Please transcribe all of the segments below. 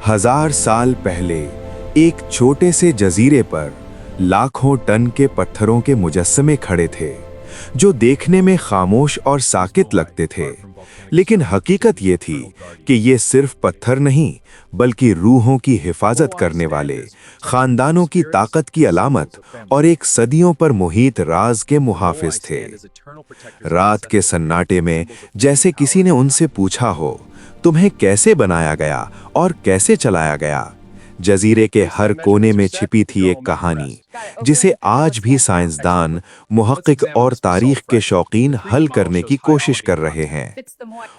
हजार साल पहले एक छोटे से जजीरे पर लाखों टन के पत्थरों के मुजस्समे खड़े थे जो देखने में खामोश और साकित लगते थे, लेकिन हकीकत ये थी कि ये सिर्फ पत्थर नहीं बल्कि रूहों की हिफाजत करने वाले, खानदानों की ताकत की अलामत और एक सदियों पर मुहित राज के मुहाफिज थे। रात के सन्नाटे में जैसे किसी ने उनसे पूछा हो, तुम्हें कैसे बनाया गया और कैसे चलाया गया। जजीरे के हर कोने में छिपी थी एक कहानी जिसे आज भी साइंसदान, मुहक्किक और तारीख के शौकीन हल करने की कोशिश कर रहे हैं।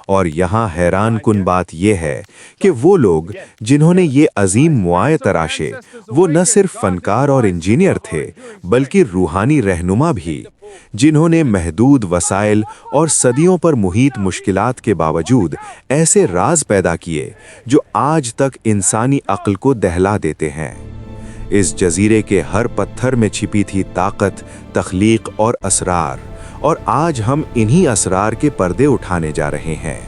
और यहाँ हैरान कुन बात यह है कि वो लोग जिन्होंने ये अजीम मुआए तराशे, वो न सिर्फ फनकार और इंजीनियर थे बल्कि रूहानी रहनुमा भी, जिन्होंने महदूद वसाइल और सदियों पर मुहित मुश्किलात के बावजूद ऐसे राज पैदा किए जो आज तक इंसानी अक्ल को दहला देते हैं। इस जजीरे के हर पत्थर में छिपी थी ताकत, तख्लीक और असरार, और आज हम इन्हीं असरार के पर्दे उठाने जा रहे हैं।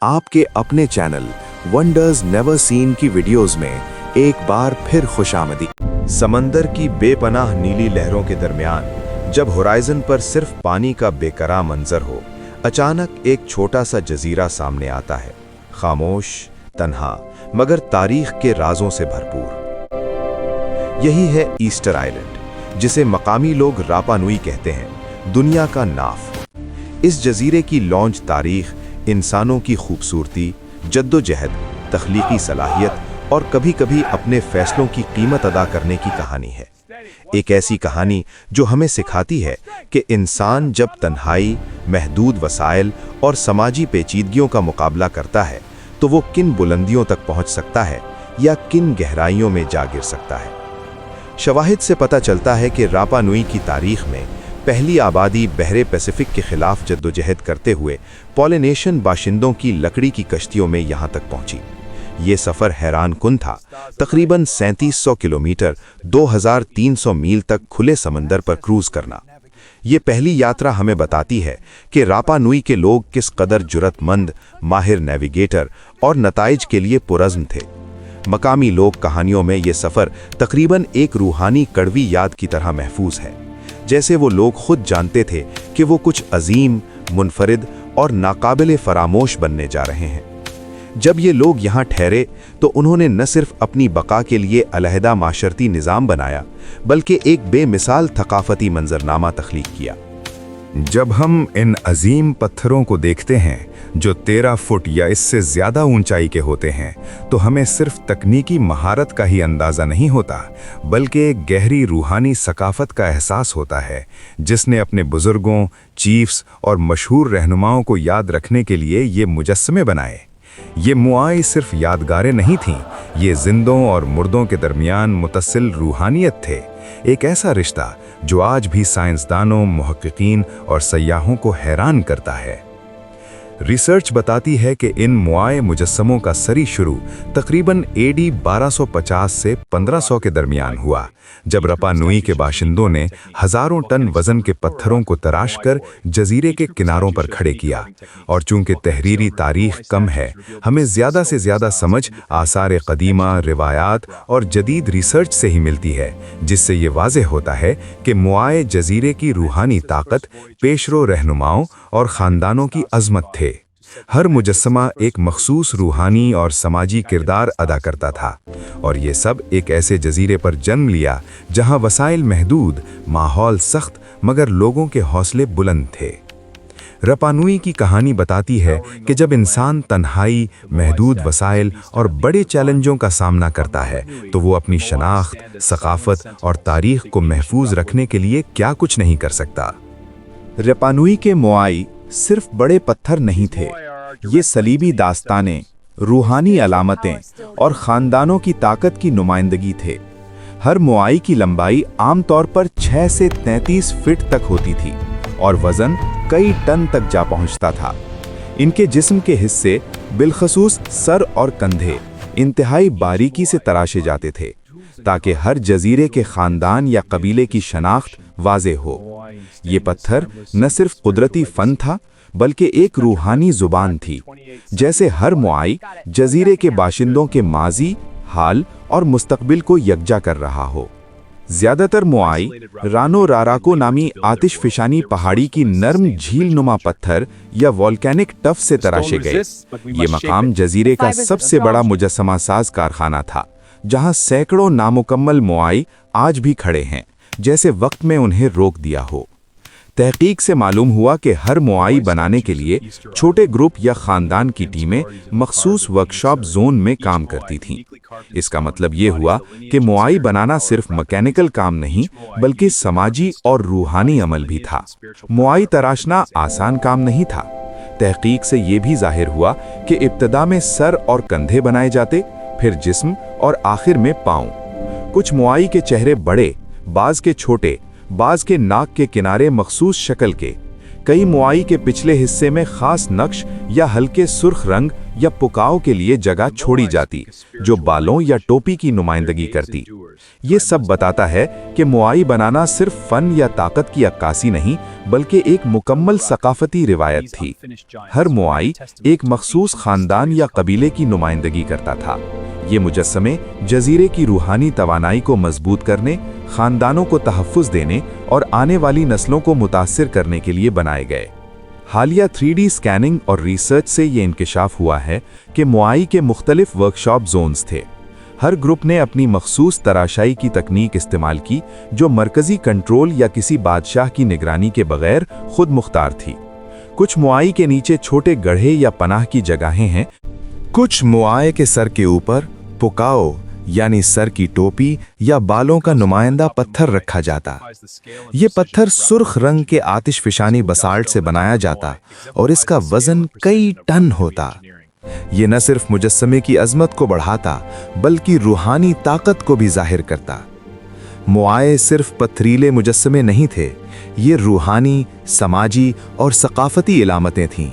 आपके अपने चैनल वंडर्स नेवर सीन की वीडियोस में एक बार फिर खुशामदीद। समंदर की बेपनाह नीली लहरों के दरमियान जब होराइजन पर सिर्फ पानी का बेकरार मंजर हो, अचानक एक छोटा सा जजीरा सामने आता है, खामोश, तन्हा, मगर तारीख के राजों से भरपूर। यही है ईस्टर आइलैंड, जिसे मकामी लोग रापा नुई कहते हैं, दुनिया का नाफ। इस जजीरे की लॉन्च तारीख इंसानों की खूबसूरती, जद्दोजहद, तख्लीकी सलाहियत और कभी-कभी अपने फैसलों की कीमत अदा करने की कहानी है। एक ऐसी कहानी जो हमें सिखाती है कि इंसान जब तन्हाई, महदूद वसाइल और समाजी पेचीदगियों का मुकाबला करता है तो वो किन बुलंदियों तक पहुंच सकता है या किन गहराइयों में जा गिर सकता है। शवाहिद से पता चलता है कि रापा नुई की तारीख में पहली आबादी बहरे पैसिफिक के खिलाफ जद्दोजहद करते हुए पॉलिनेशियन बाशिंदों की लकड़ी की कश्तियों में यहाँ तक पहुंची। ये सफ़र हैरान कुन था, तकरीबन 3700 किलोमीटर 2300 मील तक खुले समंदर पर क्रूज करना। ये पहली यात्रा हमें बताती है कि रापा नुई के लोग किस कदर जुरतमंद, माहिर नेविगेटर और नताइज के लिए पुरज़्म थे। मकामी लोक कहानियों में ये सफ़र तकरीबन एक रूहानी कड़वी याद की तरह महफूज है, जैसे वो लोग खुद जानते थे कि वो कुछ अजीम, मुनफरिद और नाकाबिले फरामोश बनने जा रहे हैं। जब ये लोग यहाँ ठहरे तो उन्होंने न सिर्फ अपनी बका के लिए अलहदा माशरती निज़ाम बनाया बल्कि एक बेमिसाल थकाफती मंजरनामा तख्लीक किया। जब हम इन अजीम पत्थरों को देखते हैं जो 13 फुट या इससे ज़्यादा ऊंचाई के होते हैं तो हमें सिर्फ तकनीकी महारत का ही अंदाज़ा नहीं होता बल्कि एक गहरी रूहानी सकाफत का एहसास होता है जिसने अपने बुज़ुर्गों, चीफ्स और मशहूर रहनुमाओं को याद रखने के लिए ये मुजस्समे बनाए। ये मुआई सिर्फ यादगारें नहीं थीं, ये जिंदों और मुर्दों के दरमियान मुतसिल रूहानियत थे, एक ऐसा रिश्ता जो आज भी साइंसदानों, मुहक्किकीन और सयाहों को हैरान करता है। रिसर्च बताती है कि इन मुआए मुजस्समों का सरी शुरू तकरीबन एडी 1250 से 1500 के दरमियान हुआ, जब रपा नुई के बाशिंदों ने हजारों टन वजन के पत्थरों को तराश कर जजीरे के किनारों पर खड़े किया। और चूंकि तहरीरी तारीख कम है, हमें ज़्यादा से ज़्यादा समझ आसार कदीमा, रिवायात और जदीद रिसर्च से ही मिलती है, जिससे ये वाज़ेह होता है कि मुआए जजीरे की रूहानी ताकत, पेशरो रहनुमाओं और ख़ानदानों की अज़मत थे। हर मुजस्समा एक मखसूस रूहानी और समाजी किरदार अदा करता था, और ये सब एक ऐसे जजीरे पर जन्म लिया जहां वसाइल महदूद, माहौल सख्त, मगर लोगों के हौसले बुलंद थे। रपा नुई की कहानी बताती है कि जब इंसान तन्हाई, महदूद वसाइल और बड़े चैलेंजों का सामना करता है तो वो अपनी शनाख्त, सकाफत और तारीख को महफूज रखने के लिए क्या कुछ नहीं कर सकता। रपा नुई के मुआई सिर्फ बड़े पत्थर नहीं थे, ये सलीबी दास्तानें, रूहानी अलामतें और ख़ानदानों की ताकत की नुमाइंदगी थे। हर मुआई की लंबाई आमतौर पर 6 से 33 फीट तक होती थी और वज़न कई टन तक जा पहुंचता था। इनके जिस्म के हिस्से, बिलखसूस सर और कंधे, इंतहाई बारीकी से तराशे जाते थे ताकि हर जजीरे के ख़ानदान या कबीले की शनाख्त वाज़ेह हो। ये पत्थर न सिर्फ कुदरती फ़न था बल्कि एक रूहानी जुबान थी। जैसे हर मुआई जजीरे के बाशिंदों के माजी, हाल और मुस्तकबिल को यकजा कर रहा हो। ज्यादातर मुआई रानो राराको नामी आतिश फिशानी पहाड़ी की नर्म झील नुमा पत्थर या वॉल्केनिक टफ से तराशे गए। ये मकाम जजीरे का सबसे बड़ा मुजस्समा साज कारखाना था, जहां सैकड़ों नामुकम्मल मुआई आज भी खड़े हैं, जैसे वक्त में उन्हें रोक दिया हो। तहकीक से मालूम हुआ कि हर मुआई बनाने के लिए छोटे ग्रुप या खानदान की टीमें मखसूस वर्कशॉप जोन में काम करती थीं। इसका मतलब ये हुआ कि मुआई बनाना सिर्फ मैकेनिकल काम नहीं, बल्कि समाजी और रूहानी अमल भी था। मुआई तराशना आसान काम नहीं था। तहकीक से ये भी जाहिर हुआ कि इब्तदा में सर और कंधे बनाए जाते, फिर जिस्म और आखिर में पाँव। कुछ मुआई के चेहरे बड़े, बाज के छोटे, बाज के नाक के किनारे मखसूस शक्ल के। कई मुआई के पिछले हिस्से में खास नक्श या हल्के सुर्ख रंग या पुकाव के लिए जगह छोड़ी जाती, जो बालों या टोपी की नुमाइंदगी करती। ये सब बताता है कि मुआई बनाना सिर्फ फन या ताकत की अक्कासी नहीं, बल्कि एक मुकम्मल सकाफती रिवायत थी। हर मुआई एक मखसूस खानदान या कबीले की नुमाइंदगी करता था। ये मुजस्समे जजीरे की रूहानी तवानाई को मजबूत करने, खानदानों को तहफ़्फ़ुज़ देने और आने वाली नस्लों को मुतासिर करने के लिए बनाए गए। हालिया 3D स्कैनिंग और रिसर्च से ये इंकिशाफ हुआ है कि मुआई के मुख्तलिफ वर्कशॉप जोन्स थे। हर ग्रुप ने अपनी मखसूस तराशाई की तकनीक इस्तेमाल की, जो मरकजी कंट्रोल या किसी बादशाह की निगरानी के बगैर खुद मुख्तार थी। कुछ मुआई के नीचे छोटे गढ़े या पनाह की जगहें हैं। कुछ मुआए के सर के ऊपर पुकाओ यानी सर की टोपी या बालों का नुमाइंदा पत्थर रखा जाता। ये पत्थर सुर्ख रंग के आतिश फिशानी बसाल्ट से बनाया जाता और इसका वजन कई टन होता। ये न सिर्फ मुजस्समे की अजमत को बढ़ाता, बल्कि रूहानी ताकत को भी जाहिर करता। मुआए सिर्फ पथरीले मुजस्समे नहीं थे, ये रूहानी, समाजी और सकाफती इलामतें थीं।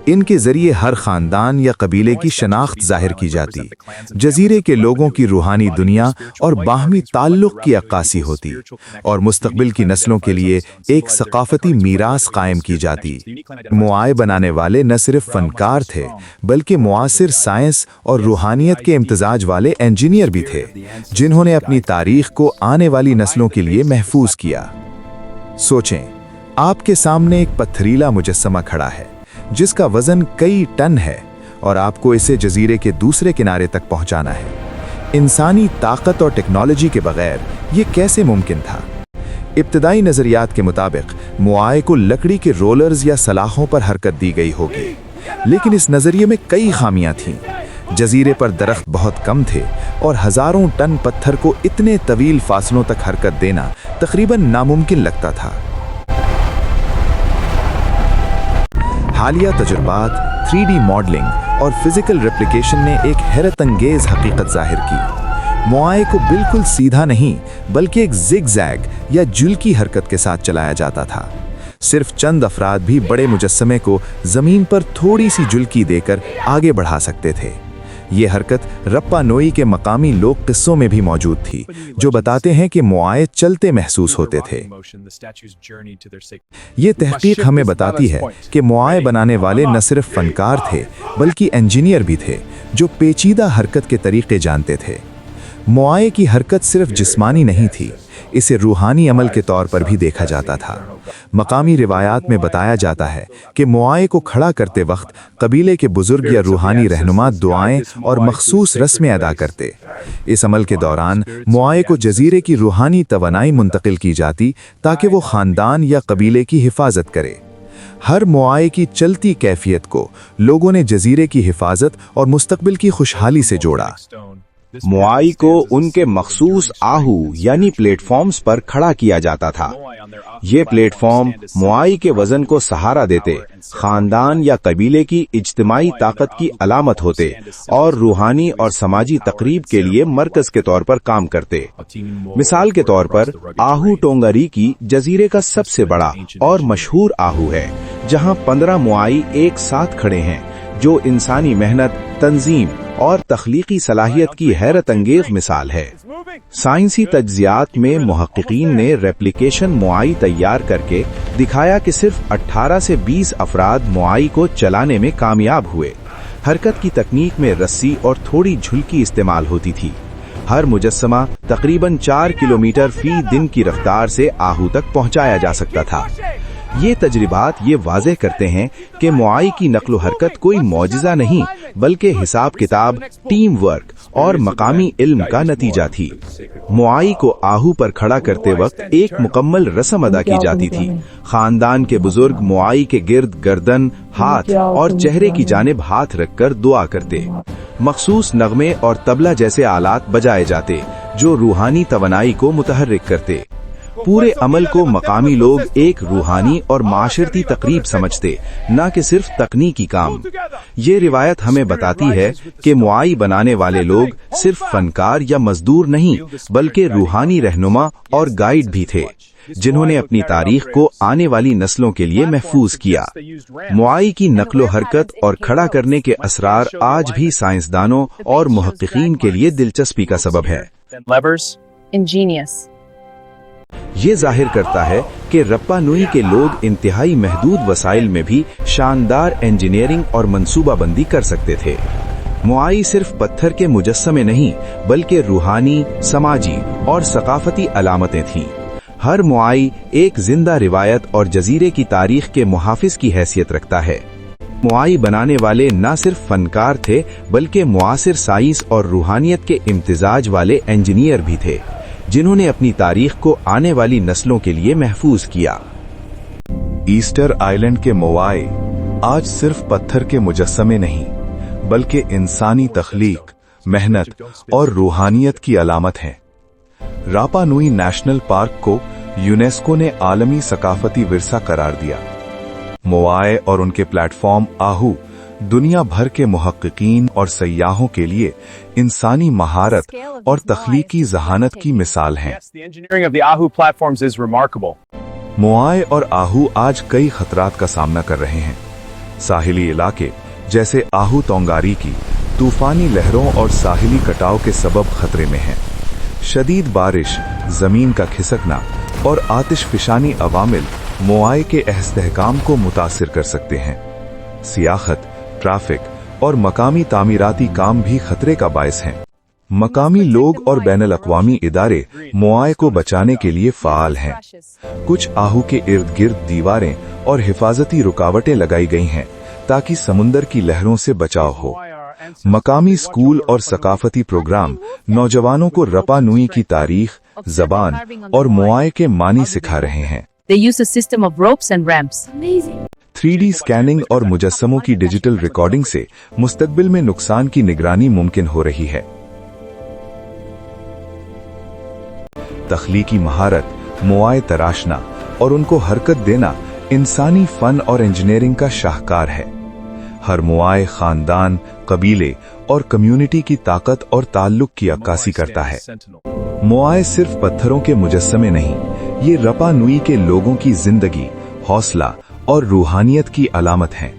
इनके जरिए हर खानदान या कबीले की शनाख्त जाहिर की जाती, जजीरे के लोगों की रूहानी दुनिया और बाहमी ताल्लुक की अक्कासी होती, और मुस्तकबिल की नस्लों के लिए एक सकाफती मीरास कायम की जाती। मुआए बनाने वाले न सिर्फ फनकार थे, बल्कि मुआसिर साइंस और रूहानियत के इम्तिजाज वाले इंजीनियर भी थे, जिन्होंने अपनी तारीख को आने वाली नस्लों के लिए महफूज किया। सोचें, आपके सामने एक पत्थरीला मुजस्समा खड़ा है, जिसका वजन कई टन है, और आपको इसे जजीरे के दूसरे किनारे तक पहुंचाना है। इंसानी ताकत और टेक्नोलॉजी के बगैर ये कैसे मुमकिन था? इब्तदाई नजरियात के मुताबिक मुआए को लकड़ी के रोलर्स या सलाखों पर हरकत दी गई होगी, लेकिन इस नजरिए में कई खामियां थीं। जजीरे पर दरख्त बहुत कम थे और हजारों टन पत्थर को इतने तवील फासलों तक हरकत देना तकरीबन नामुमकिन लगता था। हालिया तजुर्बात, 3D मॉडलिंग और फिजिकल रेप्लिकेशन ने एक हैरत अंगेज हकीकत जाहिर की। मुआए को बिल्कुल सीधा नहीं, बल्कि एक जिग-जैग या जुल्की हरकत के साथ चलाया जाता था। सिर्फ चंद अफराद भी बड़े मुजस्समे को जमीन पर थोड़ी सी जुल्की देकर आगे बढ़ा सकते थे। ये हरकत रप्पा नोई के मकामी लोक किस्सों में भी मौजूद थी, जो बताते हैं कि मुआए चलते महसूस होते थे। ये तहकीक हमें बताती है कि मुआए बनाने वाले न सिर्फ फनकार थे, बल्कि इंजीनियर भी थे, जो पेचीदा हरकत के तरीके जानते थे। मुआए की हरकत सिर्फ जिस्मानी नहीं थी, इसे रूहानी अमल के तौर पर भी देखा जाता था। मकामी रिवायात में बताया जाता है कि मुआए को खड़ा करते वक्त कबीले के बुजुर्ग या रूहानी रहनुमा दुआएं और मखसूस रस्में अदा करते। इस अमल के दौरान मुआए को जजीरे की रूहानी तवानाई मुंतकिल की जाती, ताकि वो खानदान या कबीले की हिफाजत करे। हर मुआए की चलती कैफियत को लोगों ने जजीरे की हिफाजत और मुस्तकबिल की खुशहाली से जोड़ा। मुआई को उनके मखसूस आहू यानी प्लेटफॉर्म्स पर खड़ा किया जाता था। ये प्लेटफॉर्म मुआई के वजन को सहारा देते, खानदान या कबीले की इज्तिमाई ताकत की अलामत होते और रूहानी और समाजी तकरीब के लिए मरकज के तौर पर काम करते। मिसाल के तौर पर आहू टोंगारी की जजीरे का सबसे बड़ा और मशहूर आहू है, जहां 15 मुआई एक साथ खड़े हैं, जो इंसानी मेहनत, तंजीम और तख्लीकी सलाहियत की हैरत अंगेज मिसाल है। साइंसी तज्जियात में मुहक्किकीन ने रेप्लिकेशन मुआई तैयार करके दिखाया कि सिर्फ 18 से 20 अफराद मुआई को चलाने में कामयाब हुए। हरकत की तकनीक में रस्सी और थोड़ी झुलकी इस्तेमाल होती थी। हर मुजस्समा तकरीबन 4 किलोमीटर फी दिन की रफ्तार से आहू तक पहुंचाया जा सकता था। ये तजरिबात ये वाज़ेह करते हैं कि मुआई की नक्ल हरकत कोई मौजिज़ा नहीं, बल्कि हिसाब किताब, टीम वर्क और मकामी इल्म का नतीजा थी। मुआई को आहू पर खड़ा करते वक्त एक मुकम्मल रस्म अदा की जाती थी। खानदान के बुजुर्ग मुआई के गिर्द गर्दन, हाथ और चेहरे की जानिब हाथ रखकर दुआ करते। मखसूस नगमे और तबला जैसे आलात बजाए जाते जो रूहानी तवनाई को मुतहर्रिक करते। पूरे अमल को मकामी लोग एक रूहानी और माशरती तकरीब समझते, न कि सिर्फ तकनीकी काम। ये रिवायत हमें बताती है कि मुआई बनाने वाले लोग सिर्फ फनकार या मजदूर नहीं, बल्कि रूहानी रहनुमा और गाइड भी थे, जिन्होंने अपनी तारीख को आने वाली नस्लों के लिए महफूज किया। मुआई की नक्लो हरकत और खड़ा करने के असरार आज भी साइंसदानों और मुहक्किकीन के लिए दिलचस्पी का सबब है। ये जाहिर करता है कि रप्पा नुई के लोग इंतहाई महदूद वसाइल में भी शानदार इंजीनियरिंग और मंसूबाबंदी कर सकते थे। मुआई सिर्फ पत्थर के मुजस्समे नहीं, बल्कि रूहानी, समाजी और सकाफती अलामतें थीं। हर मुआई एक जिंदा रिवायत और जजीरे की तारीख के मुहाफिज की हैसियत रखता है। मुआई बनाने वाले न सिर्फ फनकार थे, बल्कि मुआसिर साइंस और रूहानियत के इम्तिजाज वाले इंजीनियर भी थे, जिन्होंने अपनी तारीख को आने वाली नस्लों के लिए महफूज किया। ईस्टर आइलैंड के मोआई आज सिर्फ पत्थर के मुजस्समे नहीं, बल्कि इंसानी तख्लीक, मेहनत और रूहानियत की अलामत हैं। रापा नुई नेशनल पार्क को यूनेस्को ने आलमी सकाफती विरसा करार दिया। मोआई और उनके प्लेटफॉर्म आहू दुनिया भर के मुहक्किकीन और सयाहों के लिए इंसानी महारत और तख्लीकी जहानत की मिसाल हैं। मोआई और आहू आज कई खतरात का सामना कर रहे हैं। साहिली इलाके जैसे आहू तोंगारी की तूफानी लहरों और साहिली कटाव के सबब खतरे में हैं। शदीद बारिश, जमीन का खिसकना और आतिशफिशानी अवामिल मोआई के इस्तेहकाम को मुतासिर कर सकते हैं। सियाहत, ट्रैफिक और मकामी तामीराती काम भी खतरे का बायस हैं। मकामी लोग और बैनुल अक़वामी इदारे मोआई को बचाने के लिए फ़ाल हैं। कुछ आहू के इर्द गिर्द दीवारें और हिफाजती रुकावटें लगाई गई हैं ताकि समुंदर की लहरों से बचाव हो। मकामी स्कूल और सकाफती प्रोग्राम नौजवानों को रपा नुई की तारीख, जबान और मोआई के मानी सिखा रहे हैं। 3D स्कैनिंग और मुजस्समों की डिजिटल रिकॉर्डिंग से मुस्तकबिल में नुकसान की निगरानी मुमकिन हो रही है। तख्लीकी महारत, मोआई तराशना और उनको हरकत देना इंसानी फन और इंजीनियरिंग का शाहकार है। हर मोआई खानदान, कबीले और कम्युनिटी की ताकत और ताल्लुक की अक्कासी करता है। मोआई सिर्फ पत्थरों के मुजस्समे नहीं, ये रपा नुई के लोगों की जिंदगी, हौसला और रूहानियत की अलामत हैं।